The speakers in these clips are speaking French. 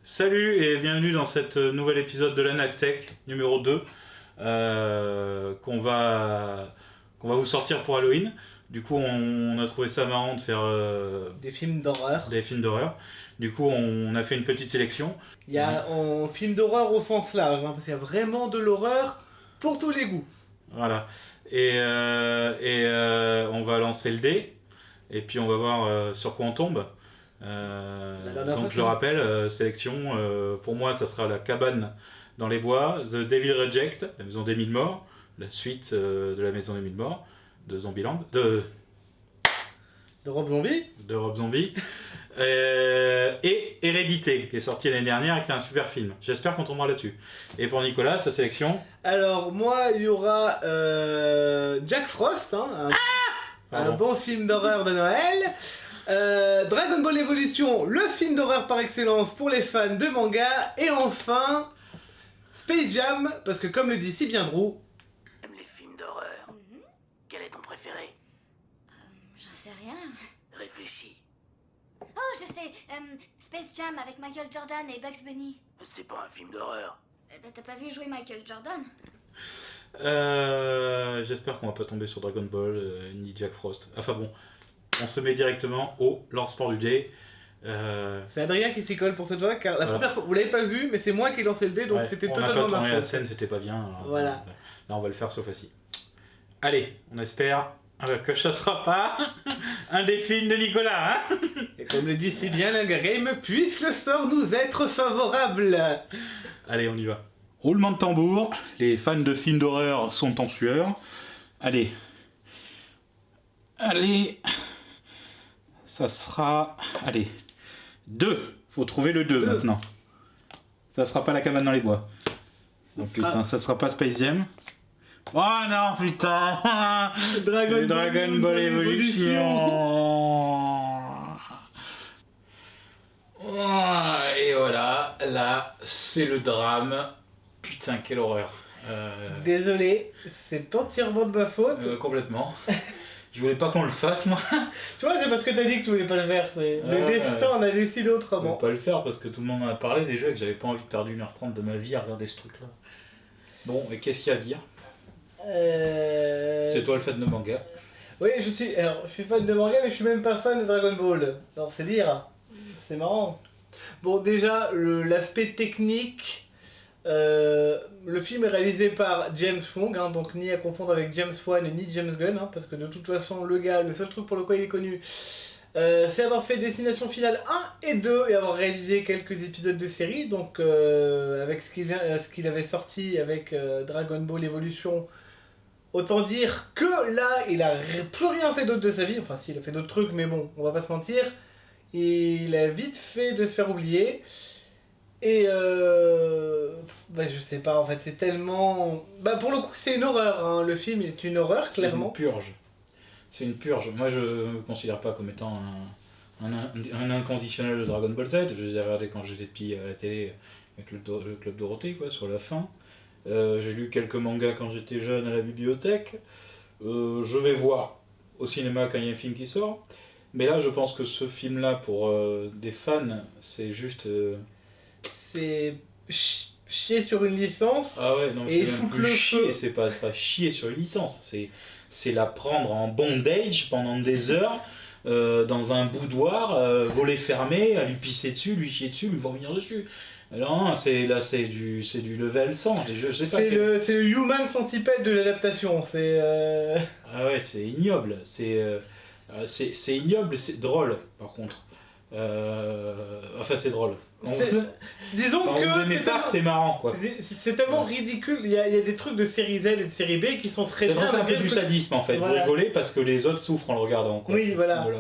Salut et bienvenue dans cet nouvel épisode de l'Anactech numéro 2 qu'on va vous sortir pour Halloween. Du coup on a trouvé ça marrant de faire des films d'horreur. Du coup on a fait une petite sélection. Il y a un film d'horreur au sens large, parce qu'il y a vraiment de l'horreur pour tous les goûts. Voilà. Et on va lancer le dé et puis on va voir sur quoi on tombe. Donc je le rappelle, sélection, pour moi ça sera La cabane dans les bois, The Devil Reject, La maison des mille morts, la suite de La maison des mille morts, de Zombieland, de Rob Zombie, et Hérédité, qui est sorti l'année dernière et qui est un super film. J'espère qu'on tombera là-dessus. Et pour Nicolas, sa sélection? Alors moi il y aura Jack Frost, un bon film d'horreur de Noël. Dragon Ball Evolution, le film d'horreur par excellence pour les fans de manga. Et enfin Space Jam, parce que comme le dit si bien Drew, J'aime les films d'horreur. Quel est ton préféré? J'en sais rien. Réfléchis. Oh, je sais. Space Jam avec Michael Jordan et Bugs Bunny. C'est pas un film d'horreur. T'as pas vu jouer Michael Jordan? J'espère qu'on va pas tomber sur Dragon Ball ni Jack Frost. Enfin bon, on se met directement au lancement du dé. c'est Adrien qui s'y colle pour cette fois, car la première fois, vous l'avez pas vu, mais c'est moi qui ai lancé le dé, donc c'était totalement ma faute. On n'a pas tourné la faute. scène, c'était pas bien. Alors, voilà. Là on va le faire cette fois-ci. Allez, on espère que ce sera pas un des films de Nicolas, hein. Et comme le dit si bien l'Hunger Game, puisse le sort nous être favorable. Allez, on y va. Roulement de tambour, les fans de films d'horreur sont en sueur. Allez, ça sera... Allez, 2, faut trouver le 2 maintenant. Ça sera pas La cabane dans les bois. Oh putain, ça sera pas Space Jam. Oh non, putain. Dragon Ball Evolution. Oh, et voilà, là, c'est le drame. Putain, quelle horreur. Désolé, c'est entièrement de ma faute. Complètement. Je voulais pas qu'on le fasse, moi. Tu vois, c'est parce que t'as dit que tu voulais pas le faire. Le destin en a décidé Je autrement. voulais pas le faire parce que tout le monde en a parlé déjà et que j'avais pas envie de perdre 1h30 de ma vie à regarder ce truc-là. Bon, et qu'est-ce qu'il y a à dire? C'est toi le fan de manga. Oui, je suis fan de manga, mais je suis même pas fan de Dragon Ball. Alors, c'est dire. C'est marrant. Bon, déjà, l'aspect technique. Le film est réalisé par James Wong, donc ni à confondre avec James Wan ni James Gunn, parce que de toute façon, le gars, le seul truc pour lequel il est connu, c'est avoir fait Destination Finale 1 et 2 et avoir réalisé quelques épisodes de série. Donc, avec ce qu'il avait sorti avec Dragon Ball Evolution, autant dire que là, il a plus rien fait d'autre de sa vie. Enfin, si, il a fait d'autres trucs, mais bon, on va pas se mentir. Il a vite fait de se faire oublier. Et je sais pas, en fait, c'est tellement... pour le coup, c'est une horreur, le film est une horreur, clairement. C'est une purge. Moi, je me considère pas comme étant un inconditionnel de Dragon Ball Z. Je les ai regardés quand j'étais petit à la télé avec le Club Dorothée, quoi, sur la fin. J'ai lu quelques mangas quand j'étais jeune à la bibliothèque. Je vais voir au cinéma quand il y a un film qui sort. Mais là, je pense que ce film-là, pour des fans, c'est juste... C'est chier sur une licence. Ah ouais, non, et c'est même plus chier, c'est pas chier sur une licence, c'est la prendre en bondage pendant des heures, dans un boudoir, volet fermé, à lui pisser dessus, lui chier dessus, lui vomir dessus. Non, c'est du level 100, je sais pas. C'est le Human Centipede de l'adaptation, c'est... Ah ouais, c'est ignoble, c'est ignoble, c'est drôle, par contre. Enfin, c'est drôle. Disons quand que vous aimez pas, c'est marrant, quoi. C'est tellement ridicule. Il y a des trucs de série Z et de série B qui sont très bien. C'est un peu du sadisme, en fait. Voilà. Vous rigolez parce que les autres souffrent en le regardant, quoi. Oui, voilà. On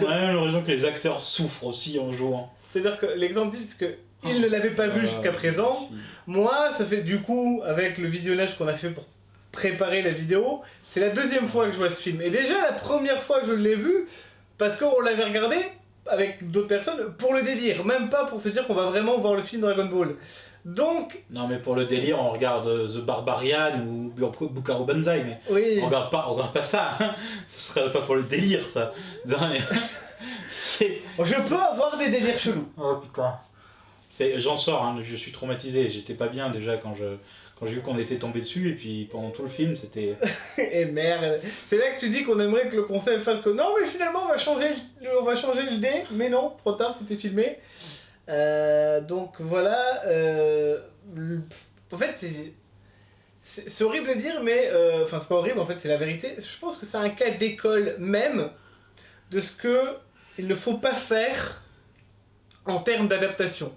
a même l'impression que les acteurs souffrent aussi en jouant. C'est-à-dire que l'exemple type, c'est qu'ils ne l'avaient pas vu jusqu'à présent. Si. Moi, ça fait du coup, avec le visionnage qu'on a fait pour préparer la vidéo, c'est la deuxième fois que je vois ce film. Et déjà, la première fois que je l'ai vu, parce qu'on l'avait regardé avec d'autres personnes pour le délire, même pas pour se dire qu'on va vraiment voir le film Dragon Ball. Donc... Non, mais pour le délire, on regarde The Barbarian ou Buckaroo Banzai, mais oui. on regarde pas ça, hein. Ce serait pas pour le délire, ça. Je peux avoir des délires chelous. Oh putain. J'en sors, hein, je suis traumatisé, j'étais pas bien déjà quand j'ai vu qu'on était tombé dessus, et puis pendant tout le film, c'était... Et merde, c'est là que tu dis qu'on aimerait que le conseil fasse que non mais finalement on va changer le dé, mais non, trop tard, c'était filmé. Donc voilà, en fait c'est horrible à dire, mais enfin c'est pas horrible, en fait c'est la vérité. Je pense que c'est un cas d'école même de ce que il ne faut pas faire en termes d'adaptation.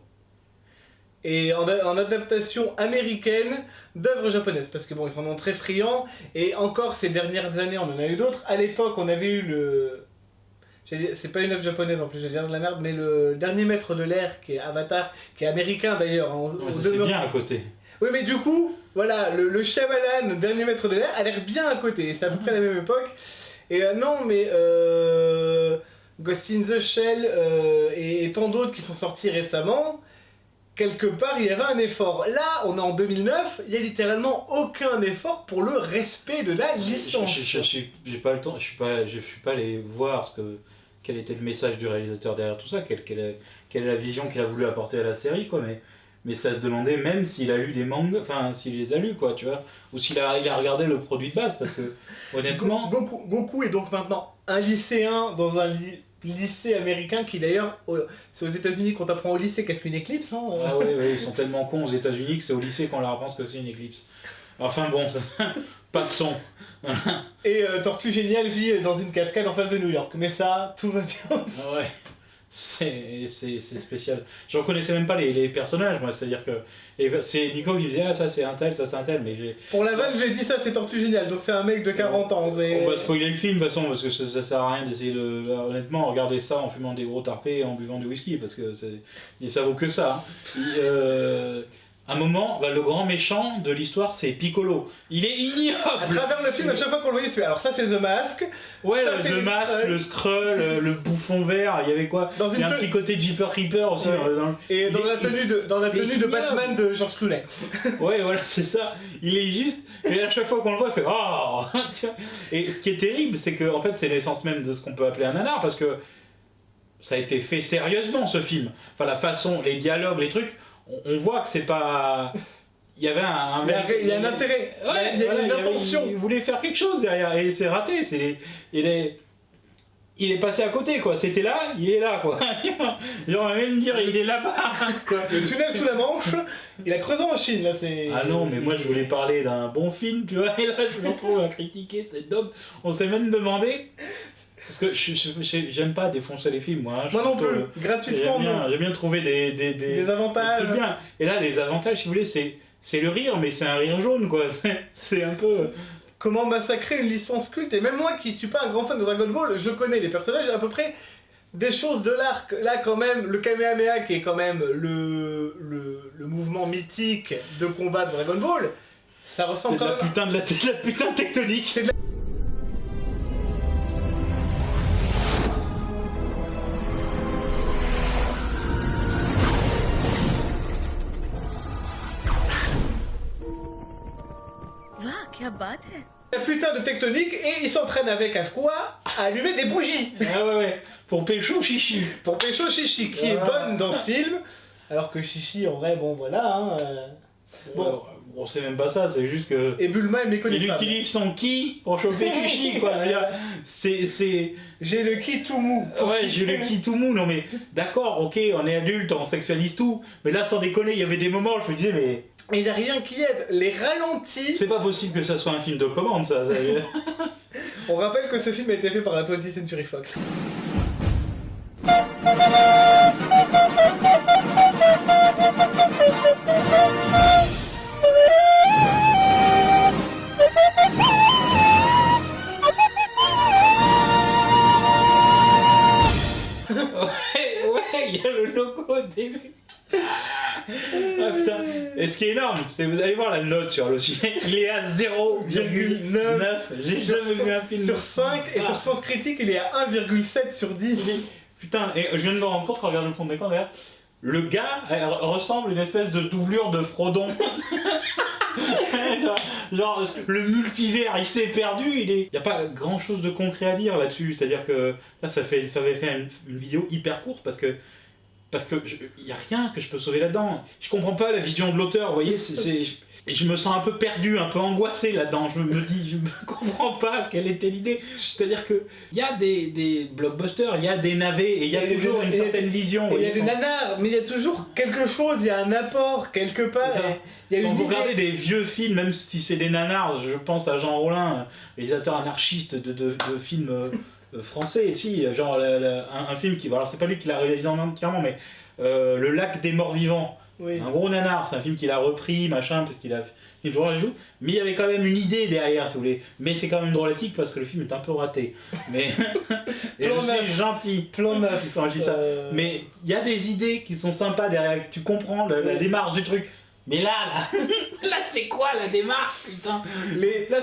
Et en adaptation américaine d'œuvres japonaises, parce que bon, ils en ont très friands, et encore ces dernières années, on en a eu d'autres. À l'époque, on avait eu c'est pas une œuvre japonaise en plus, je vais dire de la merde, mais le dernier maître de l'air, qui est Avatar, qui est américain d'ailleurs. C'est bien à côté. Oui, mais du coup, voilà, le Shyamalan, le dernier maître de l'air, a l'air bien à côté, et c'est à peu près la même époque. Et non, mais Ghost in the Shell et tant d'autres qui sont sortis récemment, quelque part, il y avait un effort. Là, on est en 2009, il n'y a littéralement aucun effort pour le respect de la licence. J'ai pas le temps, je suis pas allé voir quel était le message du réalisateur derrière tout ça, quelle est la vision qu'il a voulu apporter à la série, quoi, mais ça se demandait même s'il a lu des mangas, enfin s'il les a lus, quoi, tu vois, ou s'il a regardé le produit de base, parce que honnêtement... Goku est donc maintenant un lycéen dans un lycée américain qui d'ailleurs, c'est aux États-Unis qu'on t'apprend au lycée qu'est-ce qu'une éclipse. Hein. Ah oui, ils sont tellement cons aux États-Unis que c'est au lycée qu'on leur apprend ce que c'est une éclipse. Enfin bon, passons. Et Tortue Géniale vit dans une cascade en face de New York, mais ça, tout va bien. Ah ouais, c'est spécial. Je reconnaissais même pas les personnages, moi, c'est-à-dire que c'est Nico qui me disait ah ça c'est un tel, ça c'est un tel, mais pour la vanne j'ai dit ça c'est Tortue Géniale, donc c'est un mec de 40 ans. On va spoiler le film de toute façon parce que ça sert à rien d'essayer honnêtement regarder ça en fumant des gros tarpés et en buvant du whisky parce que ça vaut que ça. Hein. À un moment, le grand méchant de l'histoire, c'est Piccolo. Il est ignoble. À travers le film, à chaque fois qu'on le voyait, c'est alors ça c'est The Mask. Ouais, ça, The Mask, le Skrull, le bouffon vert, il y avait quoi? Il y a un petit côté Jeeper Creeper aussi. Ouais. Et dans la tenue de Batman de George Clooney. Ouais, voilà, c'est ça. Il est juste... Et à chaque fois qu'on le voit, il fait « Oh !» Et ce qui est terrible, c'est que en fait, c'est l'essence même de ce qu'on peut appeler un nanar, parce que ça a été fait sérieusement, ce film. Enfin, la façon, les dialogues, les trucs... On voit que c'est pas... Il y avait il y a un intérêt, ouais, il y a une intention. Il voulait faire quelque chose derrière, et c'est raté. Il est passé à côté, quoi. C'était là, il est là, quoi. Genre, on va même dire, il est là-bas, quoi. Le tunnel sous la Manche, il a creusé en Chine, là, c'est... Ah non, mais moi, je voulais parler d'un bon film, tu vois, et là, je me retrouve à critiquer cette dope. On s'est même demandé... Parce que j'aime pas défoncer les films, moi. Moi non plus, gratuitement. J'aime bien trouver des avantages. Des trucs bien. Et là, les avantages, si vous voulez, c'est le rire, mais c'est un rire jaune, quoi. C'est un peu... Comment massacrer une licence culte? Et même moi, qui suis pas un grand fan de Dragon Ball, je connais les personnages, à peu près des choses de l'arc. Là, quand même, le Kamehameha, qui est quand même le mouvement mythique de combat de Dragon Ball, ça ressemble quand même... C'est de la putain de tectonique. क्या बात है? La putain de tectonique, et ils s'entraînent avec à quoi? À allumer des bougies. Ah ouais, pour Pécho Chichi. Pour Pécho Chichi, qui est bonne dans ce film, alors que Chichi, en vrai, bon voilà, hein, bon, c'est même pas ça, c'est juste que... Et Bulma est méconnaissable. Il utilise son ki pour choper Chichi, quoi. C'est... J'ai le ki tout mou. Ouais, j'ai le ki tout mou, non mais... D'accord, ok, on est adulte, on sexualise tout, mais là, sans déconner, il y avait des moments où je me disais, mais... Mais il n'y a rien qui aide, les ralentis... C'est pas possible que ça soit un film de commande, ça. On rappelle que ce film a été fait par la 20th Century Fox. Ouais, il y a le logo au début. Ah putain, et ce qui est énorme, c'est vous allez voir la note sur le ciné, il est à 0,9. J'ai jamais vu un film sur 5 et sur Sens Critique il est à 1,7 sur 10. Putain, et je viens de me rendre compte, regarde le fond d'écran derrière, le gars ressemble à une espèce de doublure de Frodon. genre, le multivers il s'est perdu, il y a pas grand chose de concret à dire là-dessus, c'est à dire que là ça avait fait une vidéo hyper courte parce que parce que il y a rien que je peux sauver là-dedans. Je comprends pas la vision de l'auteur, vous voyez, je me sens un peu perdu, un peu angoissé là-dedans. Je me dis, je ne comprends pas quelle était l'idée. C'est-à-dire qu'il y a des blockbusters, il y a des navets, et il y a toujours une certaine vision. Il y a des nanars, mais il y a toujours quelque chose, il y a un apport quelque part. Il y a Quand une vous idée. regardez des vieux films, même si c'est des nanars, je pense à Jean Rollin, réalisateur anarchiste de films français, si, genre un film qui... Alors c'est pas lui qui l'a réalisé entièrement, mais Le Lac des Morts Vivants. Oui. Un gros nanar, c'est un film qu'il a repris, machin, parce qu'il a fait toujours la joue, mais il y avait quand même une idée derrière, si vous voulez. Mais c'est quand même drôlatique parce que le film est un peu raté. Mais et Plan je neuf. suis gentil Plan neuf. quand je dis ça. Mais il y a des idées qui sont sympas derrière, tu comprends la démarche du truc. Mais là, c'est quoi la démarche, putain? Là,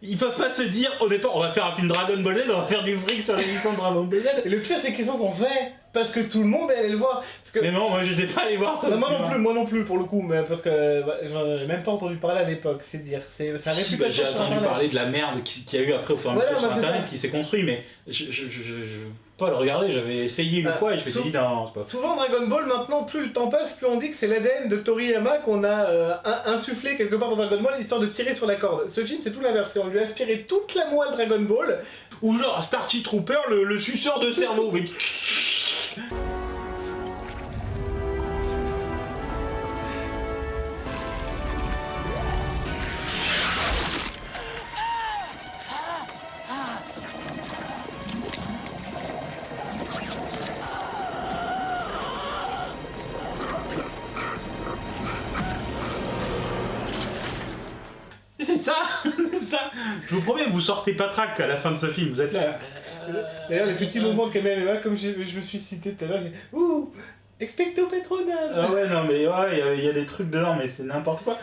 ils peuvent pas se dire, au départ, on va faire un film Dragon Ball Z, on va faire du fric sur les licences Dragon Ball Z. Et le pire, c'est qu'ils s'en sont faits parce que tout le monde allait le voir. Parce que... Mais non, moi j'étais pas allé voir ça. Bah, moi non plus pour le coup, mais parce que j'en ai même pas entendu parler à l'époque, c'est dire. C'est Si, bah, j'ai sur entendu Internet. parler de la merde qu'il y a eu après au fur et à mesure sur Internet qui s'est construit, mais je pas le regarder, j'avais essayé une fois et je me suis dit non, c'est pas. Souvent Dragon Ball, maintenant, plus le temps passe, plus on dit que c'est l'ADN de Toriyama qu'on a insufflé quelque part dans Dragon Ball, histoire de tirer sur la corde. Ce film, c'est tout l'inverse, on lui a aspiré toute la moelle Dragon Ball. Ou genre Starchy Trooper, le suceur de cerveau. Oui. C'est ça, c'est ça. Je vous promets, vous sortez pas trac à la fin de ce film, vous êtes là. D'ailleurs, les petits mouvements de Kamehameha, comme je me suis cité tout à l'heure, j'ai ouh, expecto patronum. Ah ouais, non, mais ouais, il y a des trucs dedans, mais c'est n'importe quoi.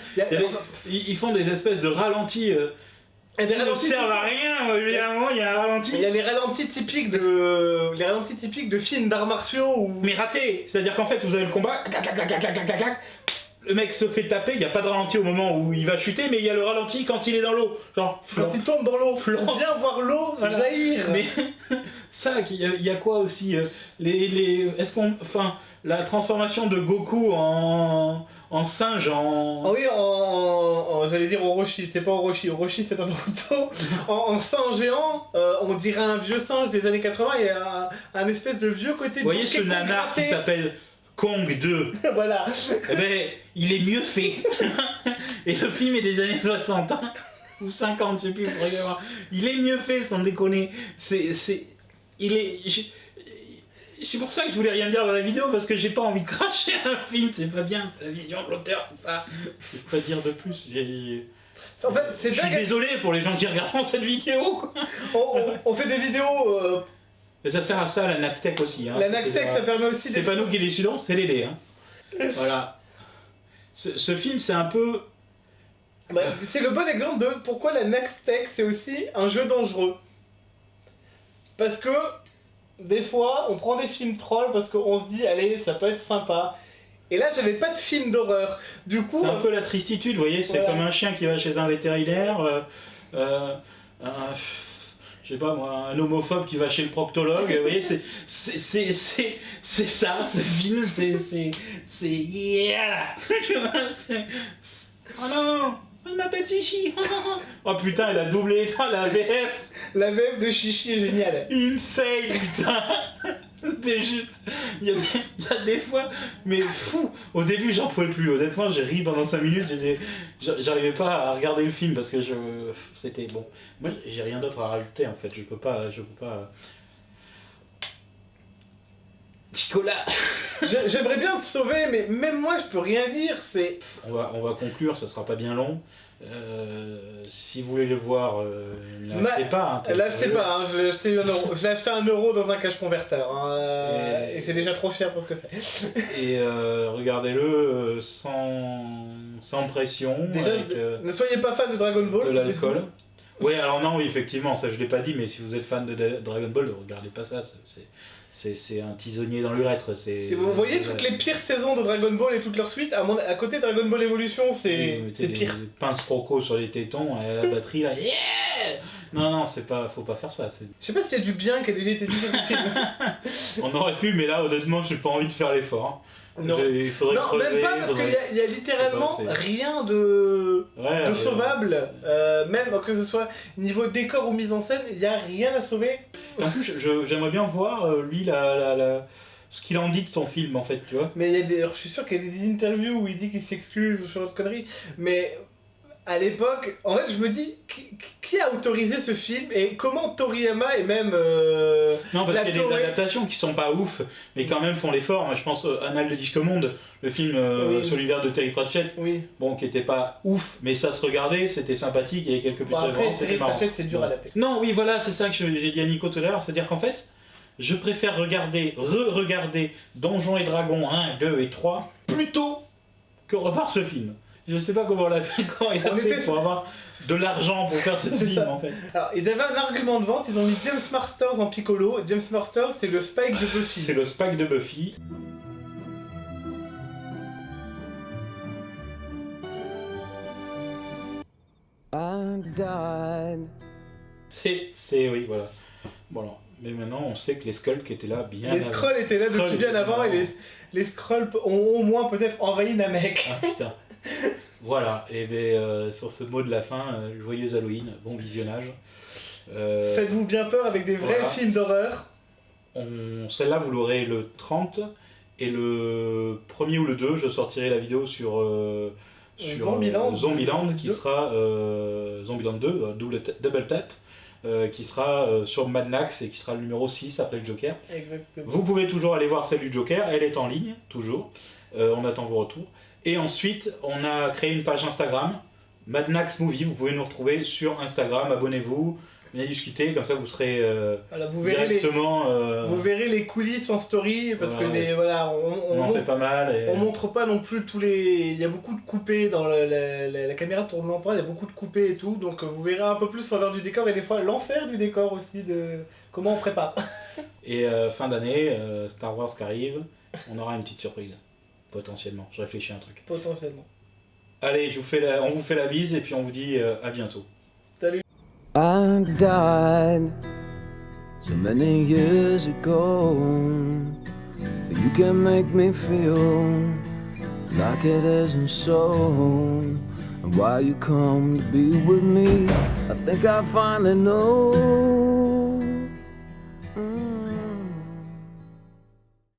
Ils font des espèces de ralentis qui ne servent à rien. Il y a un moment, il y a un ralenti. Il y a les ralentis typiques de films d'arts martiaux ou... Mais raté. C'est-à-dire qu'en fait, vous avez le combat. Le mec se fait taper, il n'y a pas de ralenti au moment où il va chuter, mais il y a le ralenti quand il est dans l'eau. Genre, Quand il tombe dans l'eau, faut Flan. bien voir l'eau jaillir. Mais ça, il y a quoi aussi est-ce qu'on... Enfin, la transformation de Goku en singe, Ah oui, j'allais dire Orochi, c'est pas Orochi, Orochi c'est dans Naruto. En singe géant, on dirait un vieux singe des années 80, il y a un espèce de vieux côté... Vous voyez ce nanar qui s'appelle Kong 2. Voilà. Eh ben, il est mieux fait. Et le film est des années 60, hein, ou 50, je sais plus, faudrait y voir. Il est mieux fait, sans déconner. C'est pour ça que je voulais rien dire dans la vidéo, parce que j'ai pas envie de cracher un film, c'est pas bien, c'est la vision de l'auteur, tout ça. Je peux pas dire de plus. En fait, c'est Je suis dingue. désolé pour les gens qui regarderont cette vidéo, quoi. On fait des vidéos... Mais ça sert à ça, la Naxtech aussi. Hein. la Naxtech, ça permet aussi... C'est pas nous qui les décidons, c'est les dés. Hein. Voilà. Ce film, c'est un peu... Bah, c'est le bon exemple de pourquoi la Naxtech, c'est aussi un jeu dangereux. Parce que, des fois, on prend des films trolls parce qu'on se dit, allez, ça peut être sympa. Et là, j'avais pas de film d'horreur. Du coup... C'est un peu la tristitude, vous voyez, c'est voilà. comme un chien qui va chez un vétérinaire, je sais pas moi, un homophobe qui va chez le proctologue, vous voyez, c'est ça, ce film, c'est yeah. Oh non, il m'appelle Chichi. Oh putain, elle a doublé la VF. La VF de Chichi est géniale. Insane, putain. C'est juste, il y a des fois, mais fou. Au début, j'en pouvais plus. Honnêtement, j'ai ri pendant 5 minutes. J'arrivais pas à regarder le film parce que c'était bon. Moi, j'ai rien d'autre à rajouter en fait. Je peux pas. Nicolas. J'aimerais bien te sauver, mais même moi, je peux rien dire. C'est... On va conclure. Ça sera pas bien long. Si vous voulez le voir, ne l'achetez pas. Hein, l'achetez pas, hein, je l'ai acheté 1 euro. Je l'ai acheté 1 euro dans un cash converteur. Hein, et c'est déjà trop cher pour ce que c'est. Et regardez-le sans pression. Déjà, avec, ne soyez pas fan de Dragon Ball. de l'alcool. Oui, alors non, oui, effectivement, ça je l'ai pas dit, mais si vous êtes fan de Dragon Ball, ne regardez pas ça. C'est un tisonnier dans l'urètre. Si vous voyez toutes les pires saisons de Dragon Ball et toutes leurs suites, à côté de Dragon Ball Evolution, c'est pire. Des pinces croco sur les tétons, et la batterie là, yeah. Non, faut pas faire ça. Je sais pas s'il y a du bien qui a déjà été dit dans le film. On aurait pu, mais là, honnêtement, j'ai pas envie de faire l'effort. Non, Il faudrait non creuser, même pas, parce qu'il y a littéralement Je sais pas, rien de Ouais, sauvable. Même que ce soit niveau décor ou mise en scène, il y a rien à sauver. En plus, j'aimerais bien voir, lui, ce qu'il en dit de son film, en fait, tu vois. Mais il y a alors, je suis sûr qu'il y a des interviews où il dit qu'il s'excuse ou sur autre connerie, mais à l'époque, en fait, je me dis, qui a autorisé ce film et comment Toriyama et même... Non, parce qu'il y a des adaptations qui sont pas ouf, mais quand même font l'effort. Moi, je pense Annales de Disque Monde, le film sur l'univers de Terry Pratchett, bon, qui était pas ouf, mais ça se regardait, c'était sympathique, il y avait quelques petites références, c'était marrant. Terry Pratchett, c'est dur à adapter. Non, oui, voilà, c'est ça que j'ai dit à Nico tout à l'heure, c'est-à-dire qu'en fait, je préfère re-regarder Donjons et Dragons 1, 2 et 3 plutôt que revoir ce film. Je sais pas comment il a fait pour avoir de l'argent pour faire ce film en fait. Alors, ils avaient un argument de vente, ils ont mis James Marsters en piccolo. James Marsters, c'est le Spike de Buffy. C'est le Spike de Buffy. Oui, voilà. Bon, alors, mais maintenant, on sait que les Skulls étaient là bien Les Skrulls étaient là depuis bien avant et les Skrulls ont au moins peut-être envahi Namek. Ah putain. Voilà, et bien, sur ce mot de la fin, joyeux Halloween, bon visionnage. Faites-vous bien peur avec des vrais films d'horreur. Celle-là, vous l'aurez le 30, et le 1er ou le 2, je sortirai la vidéo sur Zombieland, qui sera Zombieland 2, Double Tap, qui sera sur Mad Max et qui sera le numéro 6 après le Joker. Exactement. Vous pouvez toujours aller voir celle du Joker, elle est en ligne, toujours. On attend vos retours. Et ensuite, on a créé une page Instagram, Mad Max Movie, vous pouvez nous retrouver sur Instagram, abonnez-vous, venez discuter, comme ça vous serez voilà, vous verrez directement... Vous verrez les coulisses en story, parce que on en fait pas mal. On montre pas non plus tous les... Il y a beaucoup de coupés, dans la caméra tourne lentement, il y a beaucoup de coupés et tout, donc vous verrez un peu plus l'envers du décor, et des fois l'enfer du décor aussi, de comment on prépare. Et fin d'année, Star Wars qui arrive, on aura une petite surprise. Potentiellement, je réfléchis à un truc. Potentiellement. Allez, on vous fait la bise et puis on vous dit à bientôt. Salut. I died so many years ago. You can make me feel like it isn't so. And why you come to be with me, I think I finally know.